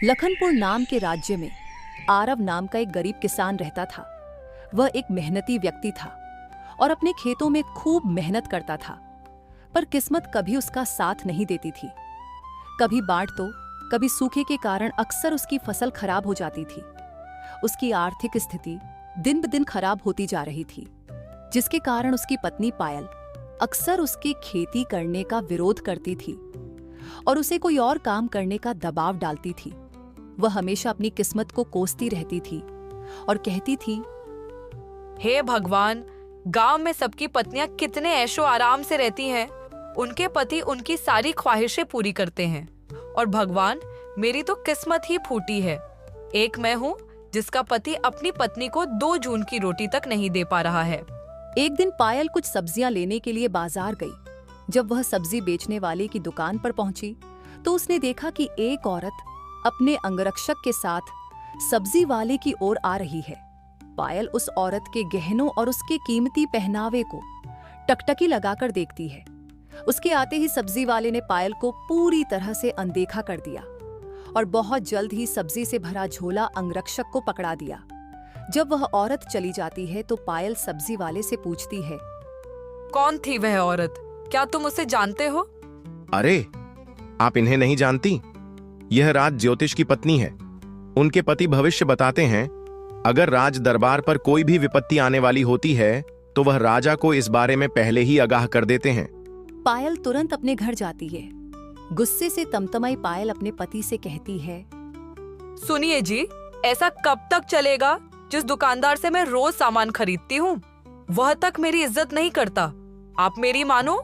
लखनपुर नाम के राज्य में आरव नाम का एक गरीब किसान रहता था। वह एक मेहनती व्यक्ति था और अपने खेतों में खूब मेहनत करता था, पर किस्मत कभी उसका साथ नहीं देती थी। कभी बाढ़ तो कभी सूखे के कारण अक्सर उसकी फसल खराब हो जाती थी। उसकी आर्थिक स्थिति दिन ब दिन खराब होती जा रही थी, जिसके कारण उसकी पत्नी पायल अक्सर उसकी खेती करने का विरोध करती थी और उसे कोई और काम करने का दबाव डालती थी। वह हमेशा अपनी किस्मत को कोसती रहती थी और कहती थी, हे भगवान, गांव में सबकी पत्नियां कितने ऐशो आराम से रहती हैं। उनके पति उनकी सारी ख्वाहिशें पूरी करते हैं और भगवान, मेरी तो किस्मत ही फूटी है। एक मैं हूँ जिसका पति अपनी पत्नी को 2 जून की रोटी तक नहीं दे पा रहा है। एक दिन पायल कुछ सब्जियां लेने के लिए बाजार गई। जब वह सब्जी बेचने वाले की दुकान पर पहुंची तो उसने देखा कि एक औरत अपने अंगरक्षक के साथ सब्जी वाले की ओर आ रही है। पायल उस औरत के गहनों और उसके कीमती पहनावे को टकटकी लगाकर देखती है। उसके आते ही सब्जी वाले ने पायल को पूरी तरह से अनदेखा कर दिया और बहुत जल्द ही सब्जी से भरा झोला अंगरक्षक को पकड़ा दिया। जब वह औरत चली जाती है तो पायल सब्जी वाले से पूछती है, कौन थी वह औरत? क्या तुम उसे जानते हो? अरे, आप इन्हें नहीं जानती? यह राज ज्योतिष की पत्नी है। उनके पति भविष्य बताते हैं। अगर राज दरबार पर कोई भी विपत्ति आने वाली होती है तो वह राजा को इस बारे में पहले ही आगाह कर देते हैं। पायल तुरंत अपने घर जाती है। गुस्से से तमतमाई पायल अपने पति से कहती है, सुनिए जी, ऐसा कब तक चलेगा? जिस दुकानदार से मैं रोज सामान खरीदती हूँ वह तक मेरी इज्जत नहीं करता। आप मेरी मानो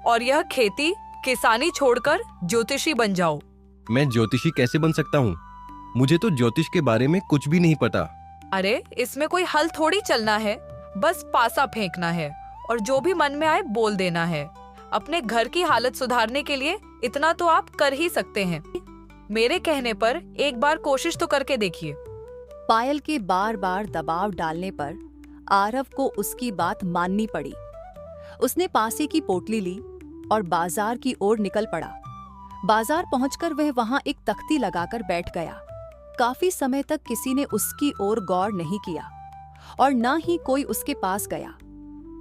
और यह खेती किसानी छोड़कर ज्योतिषी बन जाओ। मैं ज्योतिषी कैसे बन सकता हूँ? मुझे तो ज्योतिष के बारे में कुछ भी नहीं पता। अरे, इसमें कोई हल थोड़ी चलना है, बस पासा फेंकना है और जो भी मन में आए बोल देना है। अपने घर की हालत सुधारने के लिए इतना तो आप कर ही सकते हैं। मेरे कहने पर एक बार कोशिश तो करके देखिए। पायल के बार बार दबाव डालने पर आरव को उसकी बात माननी पड़ी। उसने पासे की पोटली ली और बाजार की ओर निकल पड़ा। बाजार पहुंचकर वह वहां एक तख्ती लगाकर बैठ गया। काफी समय तक किसी ने उसकी ओर गौर नहीं किया और न ही कोई उसके पास गया।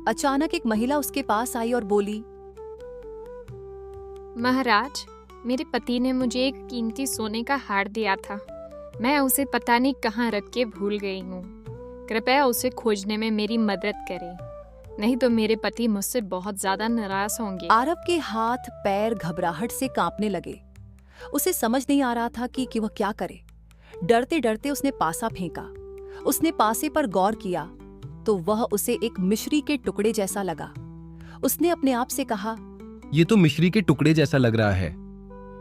अचानक एक महिला उसके पास आई और बोली, महाराज, मेरे पति ने मुझे एक कीमती सोने का हार दिया था। मैं उसे पता नहीं कहाँ रख के भूल गई हूँ। कृपया उसे खोजने में मेरी मदद करें, नहीं तो मेरे पति मुझसे बहुत ज्यादा नाराज होंगे। आरव के हाथ पैर घबराहट से कांपने लगे। उसे समझ नहीं आ रहा था कि वह क्या करे। डरते डरते उसने पासा फेंका। उसने पासे पर गौर किया तो वह उसे एक मिश्री के टुकड़े जैसा लगा। उसने अपने आप से कहा, ये तो मिश्री के टुकड़े जैसा लग रहा है।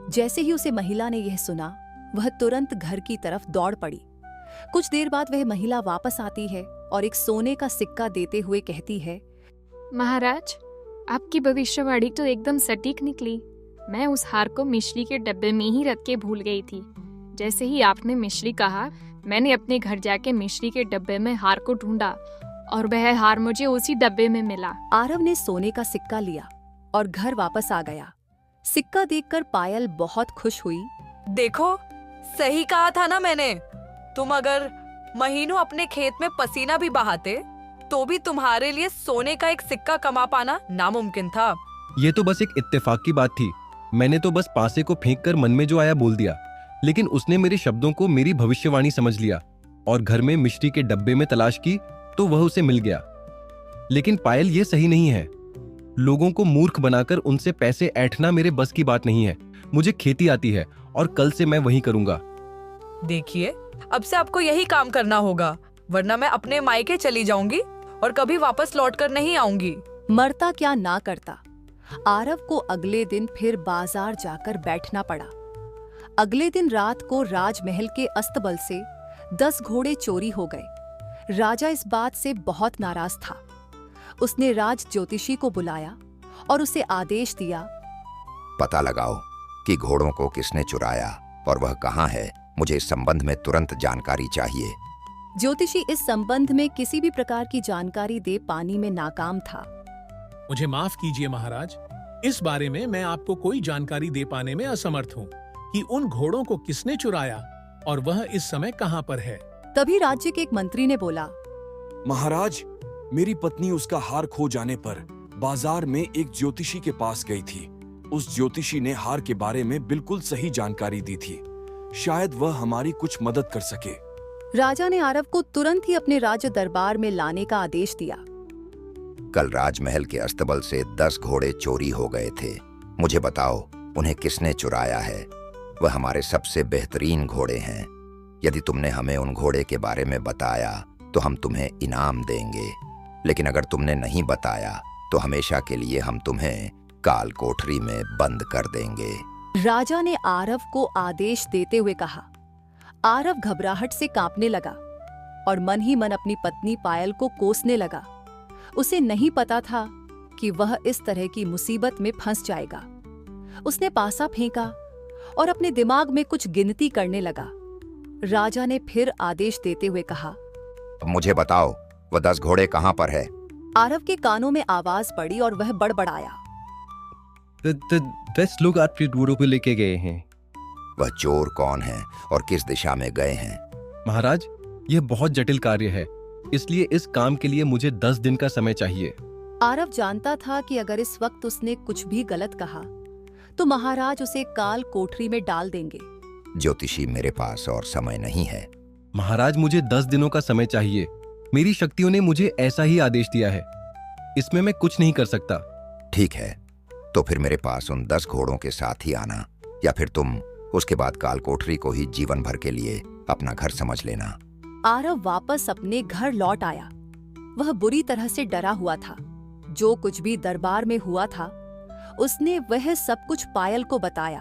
जैसे ही उसे महिला ने यह सुना, वह तुरंत घर की तरफ दौड़ पड़ी। कुछ देर बाद वह महिला वापस आती है और एक सोने का सिक्का देते हुए कहती है, महाराज, आपकी भविष्यवाणी तो एकदम सटीक निकली। मैं उस हार को मिश्री के डब्बे में ही रख के भूल गई थी। जैसे ही आपने मिश्री कहा, मैंने अपने घर जाके मिश्री के डब्बे में हार को ढूंढा और वह हार मुझे उसी डब्बे में मिला। आरव ने सोने का सिक्का लिया और घर वापस आ गया। सिक्का देखकर पायल बहुत खुश हुई। देखो, सही कहा था ना मैंने। तुम अगर महीनों अपने खेत में पसीना भी बहाते तो भी तुम्हारे लिए सोने का एक सिक्का कमा पाना नामुमकिन था। ये तो बस एक इत्तेफाक की बात थी। मैंने तो बस पासे को फेंककर मन में जो आया बोल दिया, लेकिन उसने मेरे शब्दों को मेरी भविष्यवाणी समझ लिया और घर में मिश्री के डब्बे में तलाश की तो वह उसे मिल गया। लेकिन पायल, ये सही नहीं है। लोगों को मूर्ख बनाकर उनसे पैसे ऐंठना मेरे बस की बात नहीं है। मुझे खेती आती है और कल से मैं वही करूंगा। देखिए, अब से आपको यही काम करना होगा, वरना मैं अपने मायके चली जाऊंगी और कभी वापस लौटकर नहीं आऊंगी। मरता क्या ना करता। आरव को अगले दिन फिर बाजार जाकर बैठना पड़ा। अगले दिन रात को राजमहल के अस्तबल से 10 घोड़े चोरी हो गए। राजा इस बात से बहुत नाराज था। उसने राज ज्योतिषी को बुलाया और उसे आदेश दिया, पता लगाओ कि घोड़ों को किसने चुराया और वह कहाँ है। मुझे इस संबंध में तुरंत जानकारी चाहिए। ज्योतिषी इस संबंध में किसी भी प्रकार की जानकारी दे पाने में नाकाम था। मुझे माफ कीजिए महाराज, इस बारे में मैं आपको कोई जानकारी दे पाने में असमर्थ हूँ कि उन घोड़ों को किसने चुराया और वह इस समय कहाँ पर है। तभी राज्य के एक मंत्री ने बोला, महाराज, मेरी पत्नी उसका हार खो जाने पर बाजार में एक ज्योतिषी के पास गई थी। उस ज्योतिषी ने हार के बारे में बिल्कुल सही जानकारी दी थी। शायद वह हमारी कुछ मदद कर सके। राजा ने आरव को तुरंत ही अपने राज्य दरबार में लाने का आदेश दिया। कल राजमहल के अस्तबल से 10 घोड़े चोरी हो गए थे। मुझे बताओ, उन्हें किसने चुराया है? वह हमारे सबसे बेहतरीन घोड़े हैं। यदि तुमने हमें उन घोड़े के बारे में बताया तो हम तुम्हें इनाम देंगे, लेकिन अगर तुमने नहीं बताया तो हमेशा के लिए हम तुम्हें काल कोठरी में बंद कर देंगे। राजा ने आरव को आदेश देते हुए कहा। आरव घबराहट से कांपने लगा और मन ही मन अपनी पत्नी पायल को कोसने लगा। उसे नहीं पता था कि वह इस तरह की मुसीबत में फंस जाएगा। उसने पासा फेंका और अपने दिमाग में कुछ गिनती करने लगा। राजा ने फिर आदेश देते हुए कहा, अब मुझे बताओ, वह 10 घोड़े कहाँ पर है? आरव के कानों में आवाज पड़ी और वह बड़बड़ाया, 10 लोग आपके घोड़ों को लेके गए हैं। वह चोर कौन है और किस दिशा में गए हैं? महाराज, यह बहुत जटिल कार्य है, इसलिए इस काम के लिए मुझे 10 दिन का समय चाहिए। आरव जानता था कि अगर इस वक्त उसने कुछ भी गलत कहा तो महाराज उसे काल कोठरी में डाल देंगे। ज्योतिषी, मेरे पास और समय नहीं है। महाराज, मुझे 10 दिनों का समय चाहिए। मेरी शक्तियों ने मुझे ऐसा ही आदेश दिया है। इसमें मैं कुछ नहीं कर सकता। ठीक है, तो फिर मेरे पास उन 10 घोड़ों के साथ ही आना, या फिर तुम उसके बाद काल कोठरी को ही जीवन भर के लिए अपना घर समझ लेना। आरव वापस अपने घर लौट आया। वह बुरी तरह से डरा हुआ था। जो कुछ भी दरबार में हुआ था उसने वह सब कुछ पायल को बताया।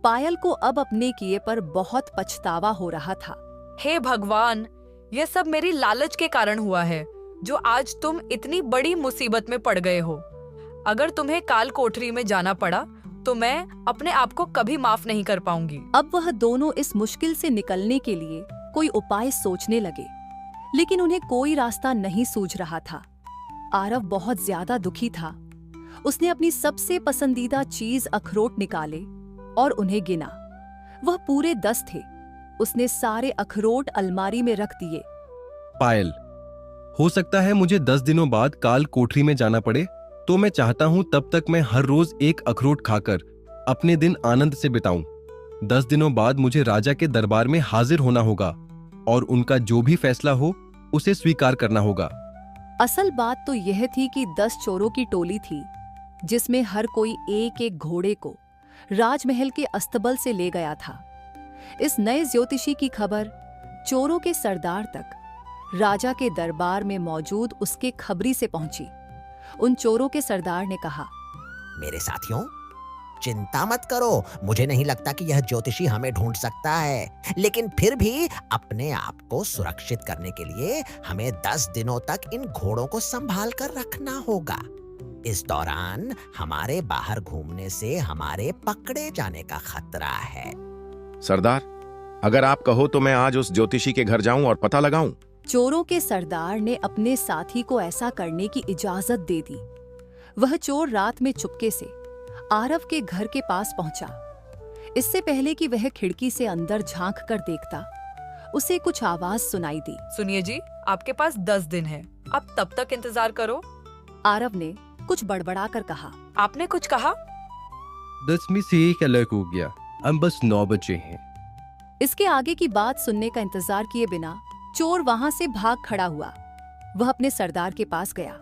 पायल को अब अपने किए पर बहुत पछतावा हो रहा था। हे भगवान, यह सब मेरी लालच के कारण हुआ है, जो आज तुम इतनी बड़ी मुसीबत में पड़ गए हो। अगर तुम्हें काल कोठरी में जाना पड़ा तो मैं अपने आप को कभी माफ नहीं कर पाऊंगी। अब वह दोनों इस मुश्किल से निकलने के लिए कोई उपाय सोचने लगे, लेकिन उन्हें कोई रास्ता नहीं सूझ रहा था। आरव बहुत ज्यादा दुखी था। उसने अपनी सबसे पसंदीदा चीज अखरोट निकाले और उन्हें गिना। वह पूरे 10 थे। उसने सारे अखरोट अलमारी में रख दिए। पायल, हो सकता है मुझे 10 दिनों बाद काल कोठरी में जाना पड़े, तो मैं चाहता हूं तब तक मैं हर रोज एक अखरोट खाकर अपने दिन आनंद से बिताऊं। 10 दिनों बाद मुझे राजा के दरबार में हाजिर होना होगा और उनका जो भी फैसला हो उसे स्वीकार करना होगा। असल बात तो यह थी कि 10 चोरों की टोली थी, जिसमें हर कोई एक एक घोड़े को राजमहल के अस्तबल से ले गया था। इस नए ज्योतिषी की खबर चोरों के सरदार तक राजा के दरबार में मौजूद उसके खबरी से पहुंची। उन चोरों के सरदार ने कहा, मेरे साथियों, चिंता मत करो। मुझे नहीं लगता कि यह ज्योतिषी हमें ढूंढ सकता है, लेकिन फिर भी अपने आप को सुरक्षित करने के लिए हमें 10 दिनों तक इन घोड़ों को संभाल कर रखना होगा। इस दौरान हमारे बाहर घूमने से हमारे पकड़े जाने का खतरा है। सरदार, अगर आप कहो तो मैं आज उस ज्योतिषी के घर जाऊं और पता लगाऊं। चोरों के सरदार ने अपने साथी को ऐसा करने की इजाजत दे दी। वह चोर रात में चुपके से आरव के घर के पास पहुंचा। इससे पहले कि वह खिड़की से अंदर झांक कर देखता, उसे कुछ आवाज सुनाई दी। सुनिए जी, आपके पास 10 दिन है, आप तब तक इंतजार करो। आरव ने कुछ बड़बड़ा कर कहा। आपने कुछ कहा? 10 में से एक अलग हो गया, अब बस 9 बचे हैं। इसके आगे की बात सुनने का इंतजार किए बिना चोर वहां से भाग खड़ा हुआ। वह अपने सरदार के पास गया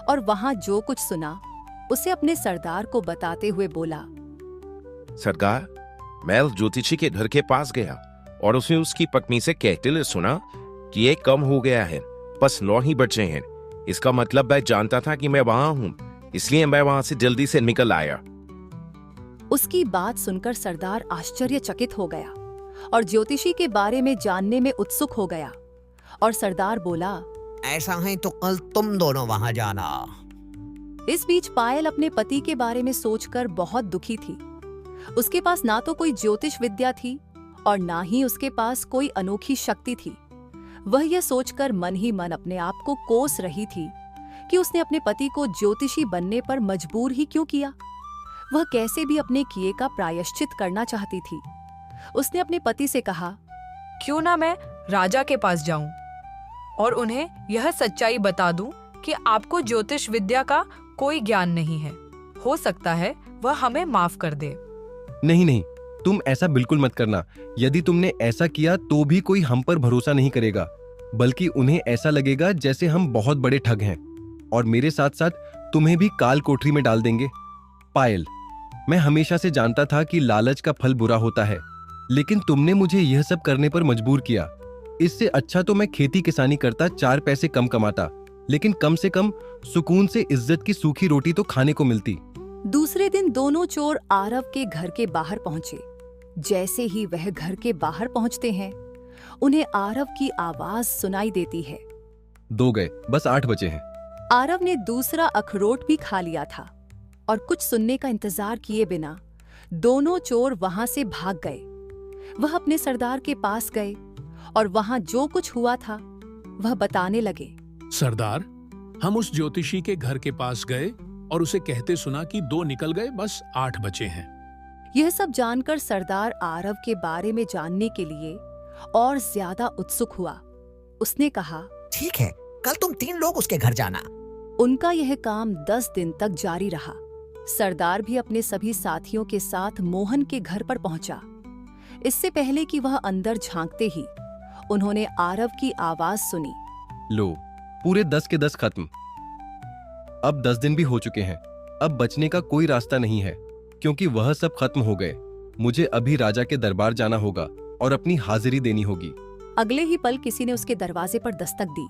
और वहां जो कुछ सुना उसे अपने सरदार को बताते हुए बोला, सरदार, मैं उस ज्योतिषी के घर के पास गया और उसने उसकी पत्नी से कहते हुए सुना कि ये कम हो गया है, बस 9 ही बचे हैं। इसका मतलब मैं जानता था कि मैं वहां हूं, इसलिए मैं वहां से जल्दी से निकल आया। उसकी बात सुनकर सरदार आश्चर्यचकित हो गया और ज्योतिषी के बारे में जानने में उत्सुक हो गया। और सरदार बोला, ऐसा है तो कल तुम दोनों वहां जाना। इस बीच पायल अपने पति के बारे में सोचकर बहुत दुखी थी। उसके पास ना तो कोई ज्योतिष विद्या थी और ना ही उसके पास कोई अनोखी शक्ति थी। वह यह सोचकर मन ही मन अपने आप को कोस रही थी कि उसने अपने पति को ज्योतिषी बनने पर मजबूर ही क्यों किया। वह कैसे भी अपने किए का प्रायश्चित करना चाहती थी। उसने अपने पति से कहा, क्यों ना मैं राजा के पास जाऊं और उन्हें यह सच्चाई बता दूं कि आपको ज्योतिष विद्या का कोई ज्ञान नहीं है। हो सकता है वह हमें माफ कर दे। नहीं नहीं, तुम ऐसा बिल्कुल मत करना। यदि तुमने ऐसा किया तो भी कोई हम पर भरोसा नहीं करेगा, बल्कि उन्हें ऐसा लगेगा जैसे हम बहुत बड़े ठग हैं, और मेरे साथ साथ तुम्हें भी काल कोठरी में डाल देंगे। पायल, मैं हमेशा से जानता था कि लालच का फल बुरा होता है, लेकिन तुमने मुझे यह सब करने पर मजबूर किया। इससे अच्छा तो मैं खेती किसानी करता, 4 पैसे कम कमाता, लेकिन कम से कम सुकून से इज्जत की सूखी रोटी तो खाने को मिलती। दूसरे दिन दोनों चोर आरव के घर के बाहर पहुंचे। जैसे ही वह घर के बाहर पहुंचते हैं, उन्हें आरव की आवाज सुनाई देती है। 2 गए, बस 8 बचे हैं। आरव ने दूसरा अखरोट भी खा लिया था और कुछ सुनने का इंतजार किए बिना दोनों चोर वहां से भाग गए। वह अपने सरदार के पास गए और वहां जो कुछ हुआ था वह बताने लगे। सरदार, हम उस ज्योतिषी के घर के पास गए और उसे कहते सुना कि 2 निकल गए, बस 8 बचे हैं। यह सब जानकर सरदार आरव के बारे में जानने के लिए और ज्यादा उत्सुक हुआ। उसने कहा, ठीक है, कल तुम 3 लोग उसके घर जाना। उनका यह काम 10 दिन तक जारी रहा। सरदार भी अपने सभी साथियों के साथ मोहन के घर पर पहुंचा। इससे पहले कि वह अंदर झांकते ही उन्होंने आरव की आवाज सुनी। लो, पूरे 10 के 10 खत्म। अब 10 दिन भी हो चुके हैं। अब बचने का कोई रास्ता नहीं है, क्योंकि वह सब खत्म हो गए। मुझे अभी राजा के दरबार जाना होगा और अपनी हाजिरी देनी होगी। अगले ही पल किसी ने उसके दरवाजे पर दस्तक दी।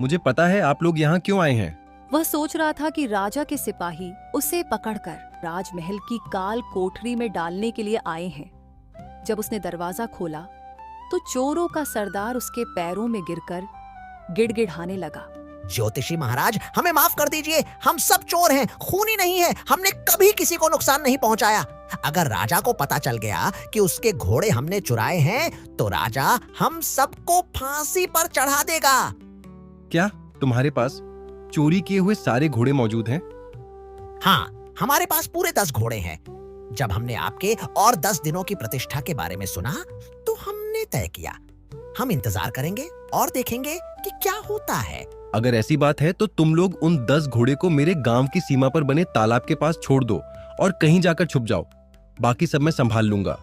मुझे पता है आप लोग यहाँ क्यों आए हैं। वह सोच रहा था कि राजा के सिपाही उसे पकड़कर राजमहल की काल कोठरी में डालने के लिए आए हैं। जब उसने दरवाजा खोला तो चोरों का सरदार उसके पैरों में गिरकर गिड़गिड़ाने लगा। ज्योतिषी महाराज, हमें माफ कर दीजिए। हम सब चोर हैं, खूनी नहीं है। हमने कभी किसी को नुकसान नहीं पहुंचाया। अगर राजा को पता चल गया कि उसके घोड़े हमने चुराए हैं, तो राजा हम सबको फांसी पर चढ़ा देगा। क्या तुम्हारे पास चोरी किए हुए सारे घोड़े मौजूद हैं? हाँ, हमारे पास पूरे 10 घोड़े हैं। जब हमने आपके और 10 दिनों की प्रतिष्ठा के बारे में सुना, तो हमने तय किया हम इंतजार करेंगे और देखेंगे कि क्या होता है। अगर ऐसी बात है तो तुम लोग उन 10 घोड़े को मेरे गांव की सीमा पर बने तालाब के पास छोड़ दो और कहीं जाकर छुप जाओ। बाकी सब मैं संभाल लूंगा।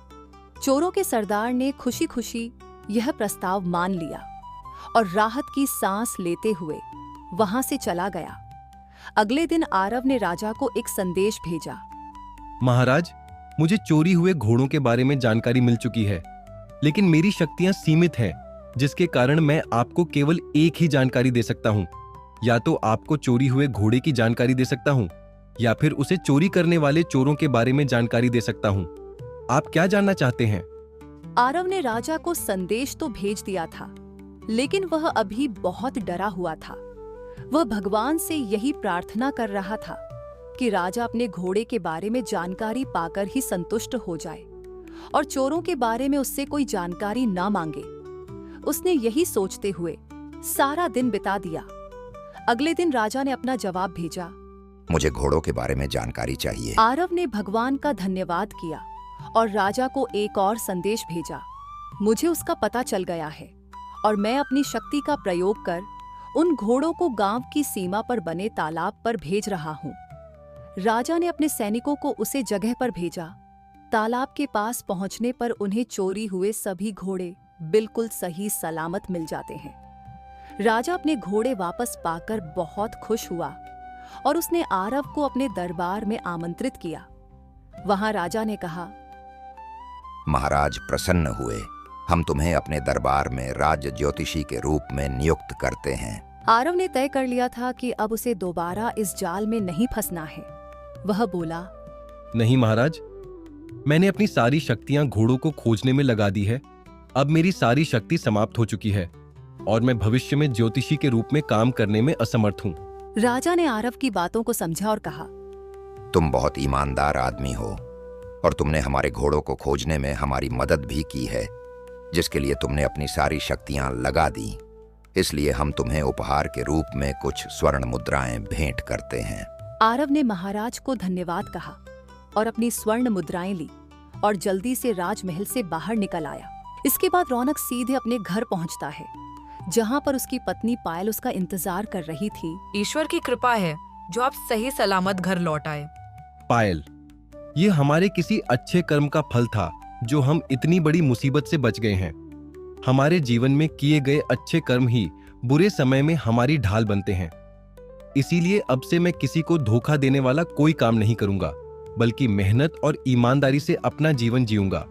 चोरों के सरदार ने खुशी खुशी यह प्रस्ताव मान लिया और राहत की सांस लेते हुए वहां से चला गया। अगले दिन आरव ने राजा को एक संदेश भेजा। महाराज, मुझे चोरी हुए घोड़ों के बारे में जानकारी मिल चुकी है, लेकिन मेरी शक्तियां सीमित हैं, जिसके कारण मैं आपको केवल एक ही जानकारी दे सकता हूं। या तो आपको चोरी हुए घोड़े की जानकारी दे सकता हूं, या फिर उसे चोरी करने वाले चोरों के बारे में जानकारी दे सकता हूं। आप क्या जानना चाहते हैं? आरव ने राजा को संदेश तो भेज दिया था, लेकिन वह अभी बहुत डरा हुआ था। वह भगवान से यही प्रार्थना कर रहा था कि राजा अपने घोड़े के बारे में जानकारी पाकर ही संतुष्ट हो जाए और चोरों के बारे में उससे कोई जानकारी ना मांगे। उसने यही सोचते हुए सारा दिन बिता दिया। अगले दिन राजा ने अपना जवाब भेजा। मुझे घोड़ों के बारे में जानकारी चाहिए। आरव ने भगवान का धन्यवाद किया और राजा को एक और संदेश भेजा। मुझे उसका पता चल गया है और मैं अपनी शक्ति का प्रयोग कर उन घोड़ों को गांव की सीमा पर बने तालाब पर भेज रहा हूँ। राजा ने अपने सैनिकों को उसे जगह पर भेजा। तालाब के पास पहुंचने पर उन्हें चोरी हुए सभी घोड़े बिल्कुल सही सलामत मिल जाते हैं। राजा अपने घोड़े वापस पाकर बहुत खुश हुआ और उसने आरव को अपने दरबार में आमंत्रित किया। वहां राजा ने कहा, महाराज प्रसन्न हुए। हम तुम्हें अपने दरबार में राज ज्योतिषी के रूप में नियुक्त करते हैं। आरव ने तय कर लिया था कि अब उसे दोबारा इस जाल में नहीं फंसना है। वह बोला, नहीं महाराज, मैंने अपनी सारी शक्तियां घोड़ों को खोजने में लगा दी है। अब मेरी सारी शक्ति समाप्त हो चुकी है और मैं भविष्य में ज्योतिषी के रूप में काम करने में असमर्थ हूँ। राजा ने आरव की बातों को समझा और कहा, तुम बहुत ईमानदार आदमी हो और तुमने हमारे घोड़ों को खोजने में हमारी मदद भी की है, जिसके लिए तुमने अपनी सारी शक्तियां लगा दी। इसलिए हम तुम्हें उपहार के रूप में कुछ स्वर्ण मुद्राएं भेंट करते हैं। आरव ने महाराज को धन्यवाद कहा और अपनी स्वर्ण मुद्राएं ली और जल्दी से राजमहल से बाहर निकल आया। इसके बाद रौनक सीधे अपने घर पहुंचता है, जहां पर उसकी पत्नी पायल उसका इंतजार कर रही थी। ईश्वर की कृपा है जो आप सही सलामत घर लौट आए। पायल, ये हमारे किसी अच्छे कर्म का फल था जो हम इतनी बड़ी मुसीबत से बच गए हैं। हमारे जीवन में किए गए अच्छे कर्म ही बुरे समय में हमारी ढाल बनते हैं। इसीलिए अब से मैं किसी को धोखा देने वाला कोई काम नहीं करूंगा, बल्कि मेहनत और ईमानदारी से अपना जीवन जीऊंगा।